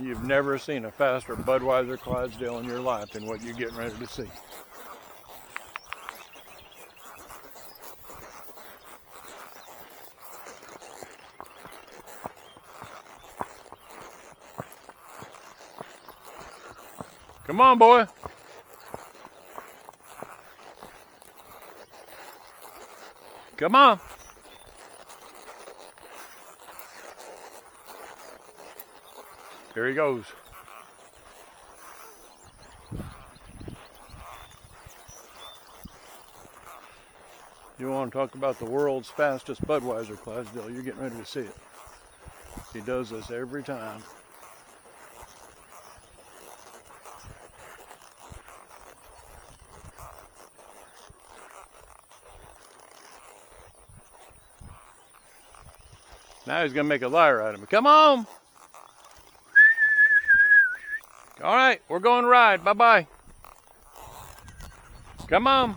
You've never seen a faster Budweiser Clydesdale in your life than what you're getting ready to see. Come on, boy. Come on. Here he goes. You want to talk about the world's fastest Budweiser Clydesdale, you're getting ready to see it. He does this every time. Now he's going to make a liar out of me. Come on! All right, we're going to ride. Bye-bye. Come on.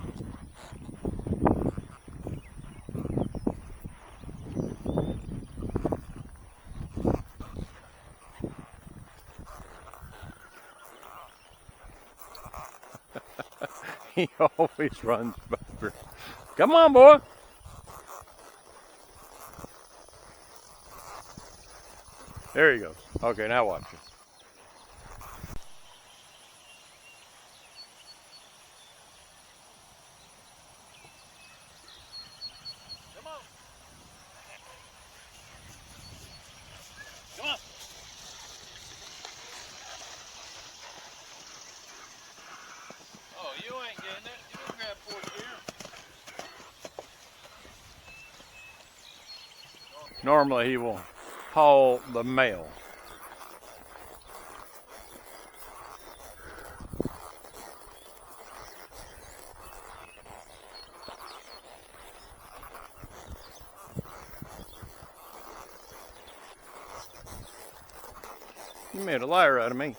He always runs back. Come on, boy. There he goes. Okay, now watch it. Come on. Come on. Oh, you ain't getting it. You don't grab fourth gear. Normally he will haul the mail. You made a liar out of me.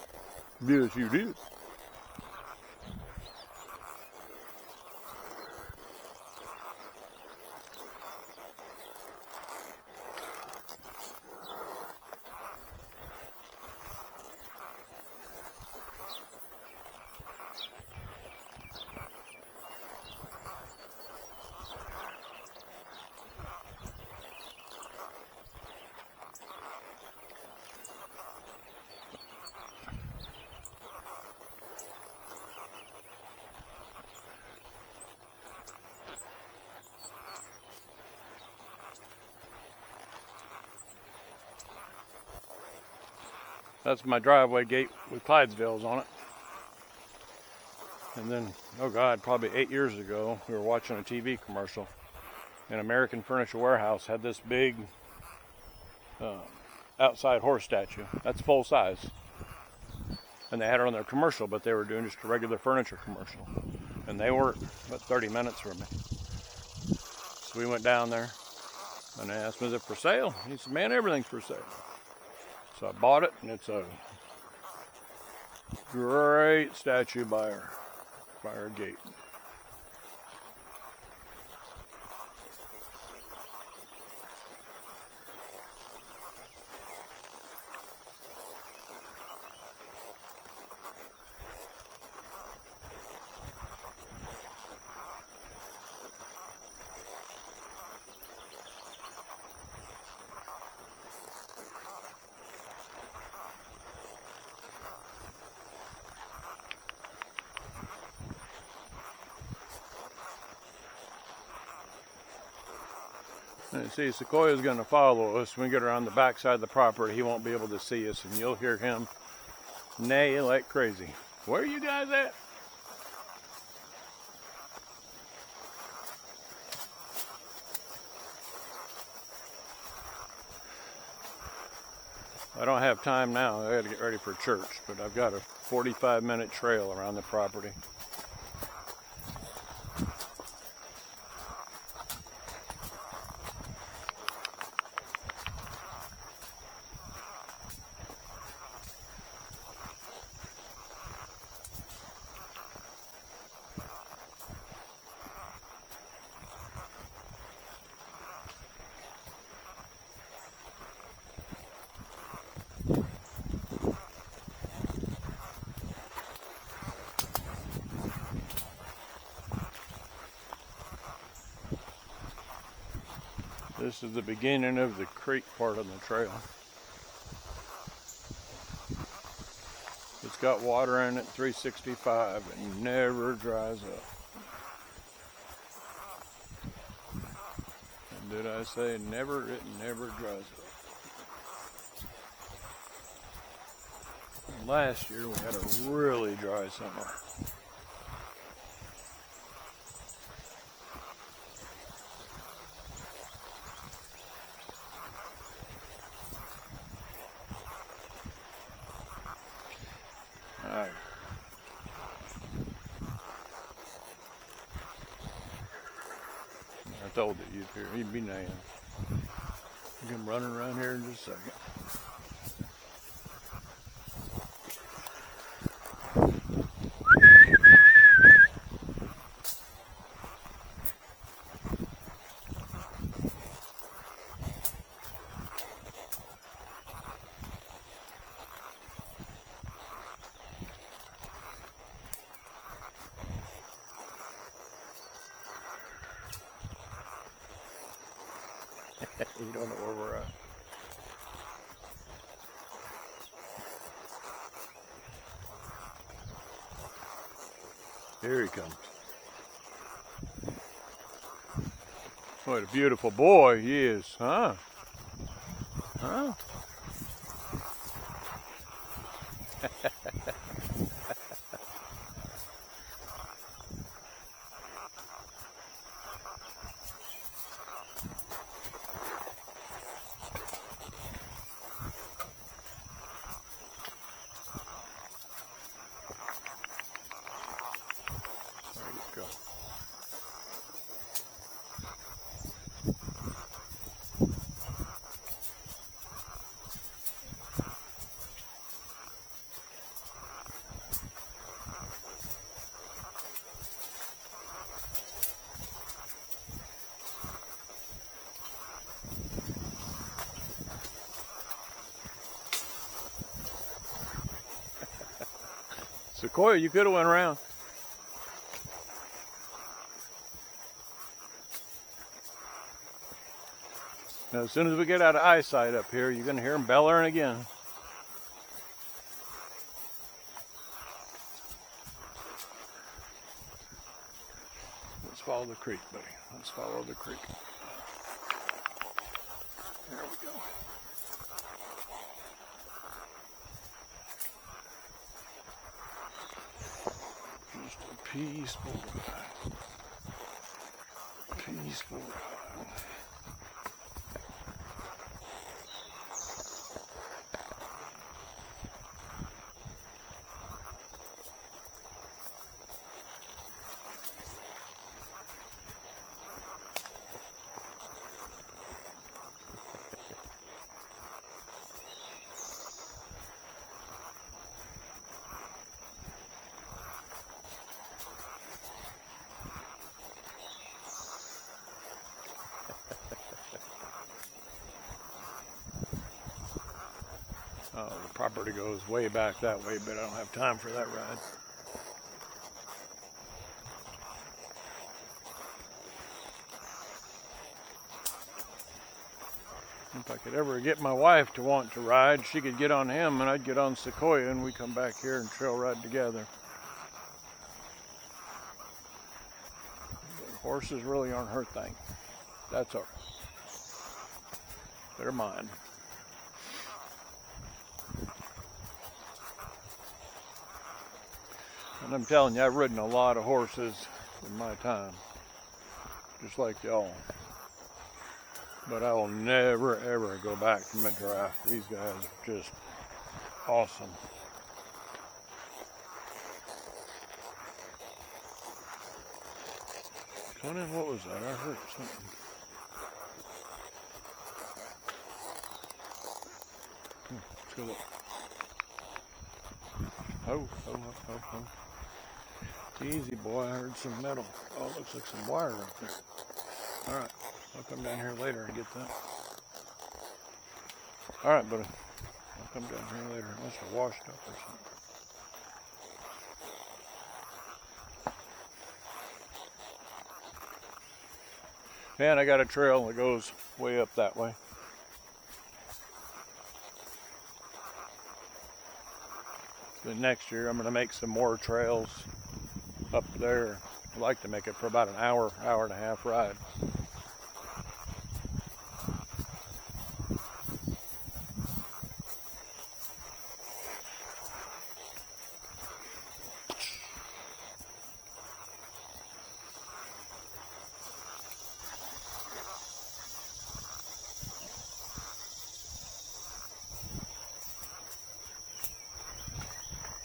Yes, you did. That's my driveway gate with Clydesdales on it. And then, oh God, probably 8 years ago, we were watching a TV commercial. An American Furniture Warehouse had this big outside horse statue. That's full size. And they had it on their commercial, but they were doing just a regular furniture commercial. And they weren't but 30 minutes from me. So we went down there and I asked him, is it for sale? He said, man, everything's for sale. So I bought it, and it's a great statue by our gate. And see, Sequoia is going to follow us. When we get around the back side of the property, he won't be able to see us, and you'll hear him neigh like crazy. Where are you guys at? I don't have time now. I got to get ready for church, but I've got a 45-minute trail around the property. This is the beginning of the creek part of the trail. It's got water in it 365. It never dries up. And did I say never? It never dries up. And last year we had a really dry summer. Alright. I told you he'd be nailed. You come running around here in just a second. You don't know where we're at. Here he comes. What a beautiful boy he is, huh? Huh? Go. Sequoia, you could have went around. Now, as soon as we get out of eyesight up here, you're going to hear them bellowing again. Let's follow the creek, buddy. Let's follow the creek. There we go. Just a peaceful ride. Peaceful ride. Oh, the property goes way back that way, but I don't have time for that ride. If I could ever get my wife to want to ride, she could get on him and I'd get on Sequoia and we come back here and trail ride together. But horses really aren't her thing. That's all right. They're mine. And I'm telling you, I've ridden a lot of horses in my time, just like y'all. But I will never, ever go back to my giraffe. These guys are just awesome. Conan, what was that? I heard something. Let's go look. Oh. Easy, boy. I heard some metal. Oh, it looks like some wire up there. All right. I'll come down here later and get that. All right, buddy. I'll come down here later. Unless it's washed up or something. And I got a trail that goes way up that way. Then next year I'm going to make some more trails up there. I'd like to make it for about an hour, hour and a half ride.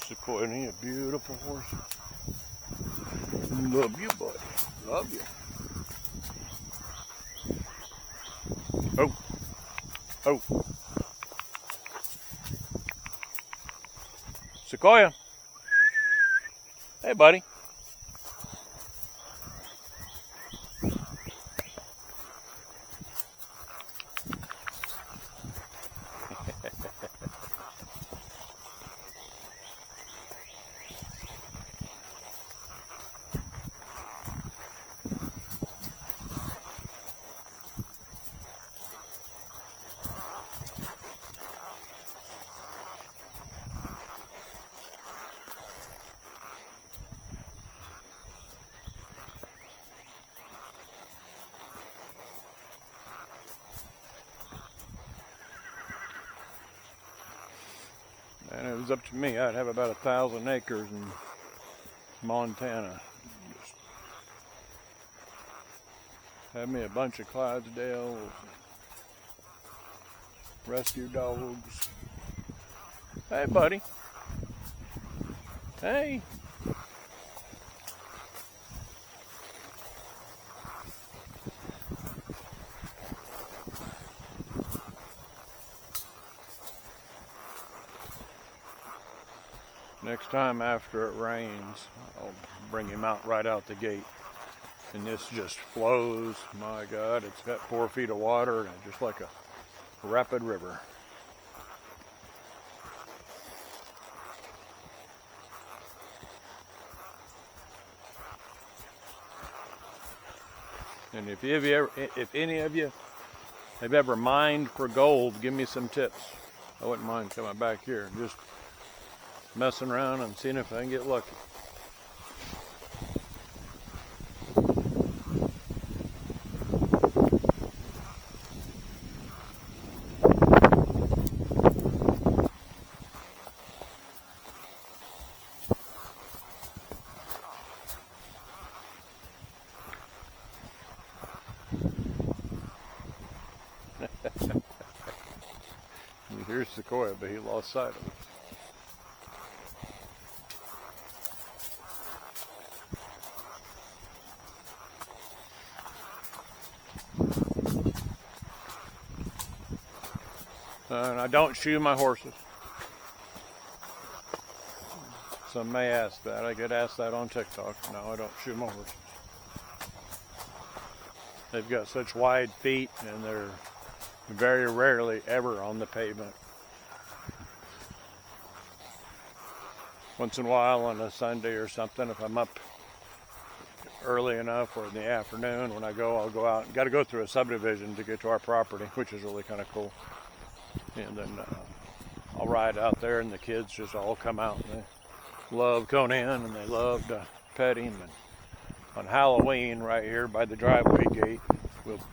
Sequoia, a beautiful horse. Love you, buddy. Love you. Oh. Oh. Sequoia. Hey, buddy. And it was up to me, I'd have about 1,000 acres in Montana. Just have me a bunch of Clydesdales, rescue dogs. Hey, buddy. Hey. Next time after it rains, I'll bring him out right out the gate. And this just flows. My God, it's got 4 feet of water and just like a rapid river. And if any of you have ever mined for gold, give me some tips. I wouldn't mind coming back here and just messing around and seeing if I can get lucky. Here's Sequoia, but he lost sight of it. And I don't shoe my horses. Some may ask that. I get asked that on TikTok. No, I don't shoe my horses. They've got such wide feet and they're very rarely ever on the pavement. Once in a while on a Sunday or something, if I'm up early enough or in the afternoon when I go, I'll go out. Got to go through a subdivision to get to our property, which is really kind of cool. And then I'll ride out there and the kids just all come out and they love Conan and they love to pet him. And on Halloween right here by the driveway gate,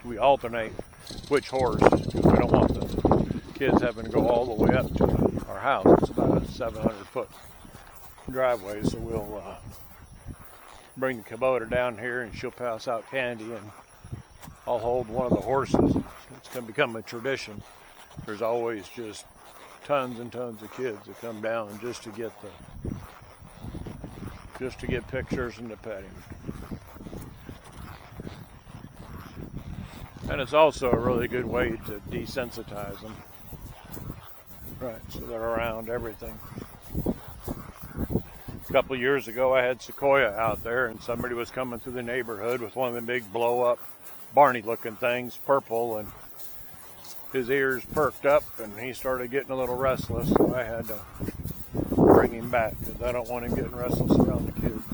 we alternate which horse. We don't want the kids having to go all the way up to our house. It's about a 700-foot driveway, so we'll bring the Kubota down here and she'll pass out candy and I'll hold one of the horses. It's going to become a tradition. There's always just tons and tons of kids that come down just to get pictures and to pet him. And it's also a really good way to desensitize them. Right, so they're around everything. A couple of years ago I had Sequoia out there and somebody was coming through the neighborhood with one of the big blow up Barney looking things, purple, and his ears perked up and he started getting a little restless, so I had to bring him back because I don't want him getting restless around the kids.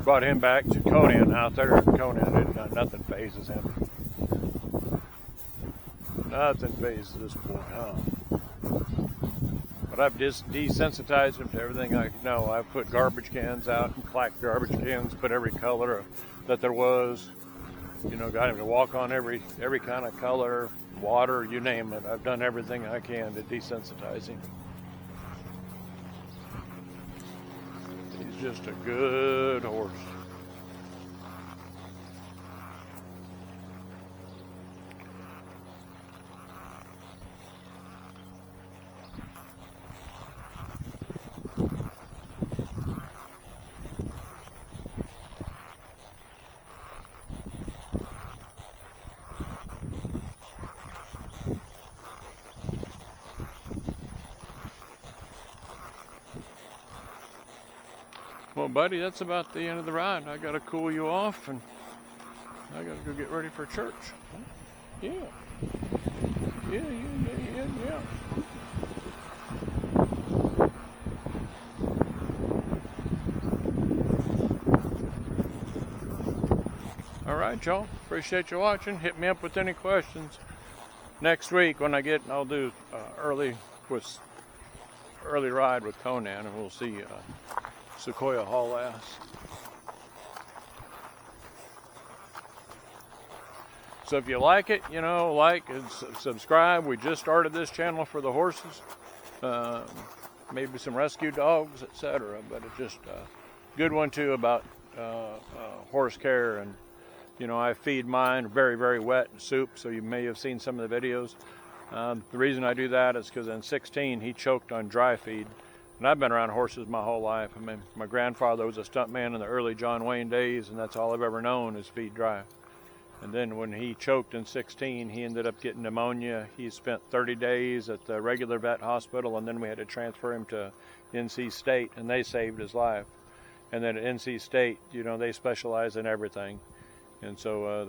brought him back to Conan out there. Conan, nothing phases him. Nothing phases this boy, huh? But I've just desensitized him to everything I know. I've put garbage cans out and clacked garbage cans, put every color that there was. You know, got him to walk on every kind of color, water, you name it. I've done everything I can to desensitize him. He's just a good horse. Well, buddy, that's about the end of the ride. I got to cool you off, and I got to go get ready for church. Yeah. Yeah. All right, y'all. Appreciate you watching. Hit me up with any questions. Next week, when I get, I'll do early ride with Conan, and we'll see Sequoia haul ass. So if you like it, you know, like and subscribe. We just started this channel for the horses, maybe some rescue dogs, etc. But it's just a good one too about horse care. And you know, I feed mine very, very wet soup, so you may have seen some of the videos. The reason I do that is because in 16 he choked on dry feed. And I've been around horses my whole life. I mean, my grandfather was a stuntman in the early John Wayne days, and that's all I've ever known is feed dry. And then when he choked in 16, he ended up getting pneumonia. He spent 30 days at the regular vet hospital, and then we had to transfer him to NC State, and they saved his life. And then at NC State, you know, they specialize in everything. And so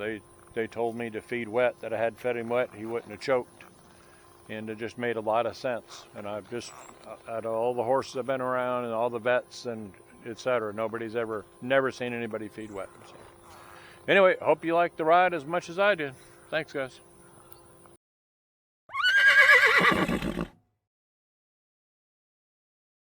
they told me to feed wet, that I had fed him wet, he wouldn't have choked. And it just made a lot of sense. And I've just, out of all the horses I've been around and all the vets and etc., nobody's never seen anybody feed wet. So anyway, hope you liked the ride as much as I did. Thanks, guys.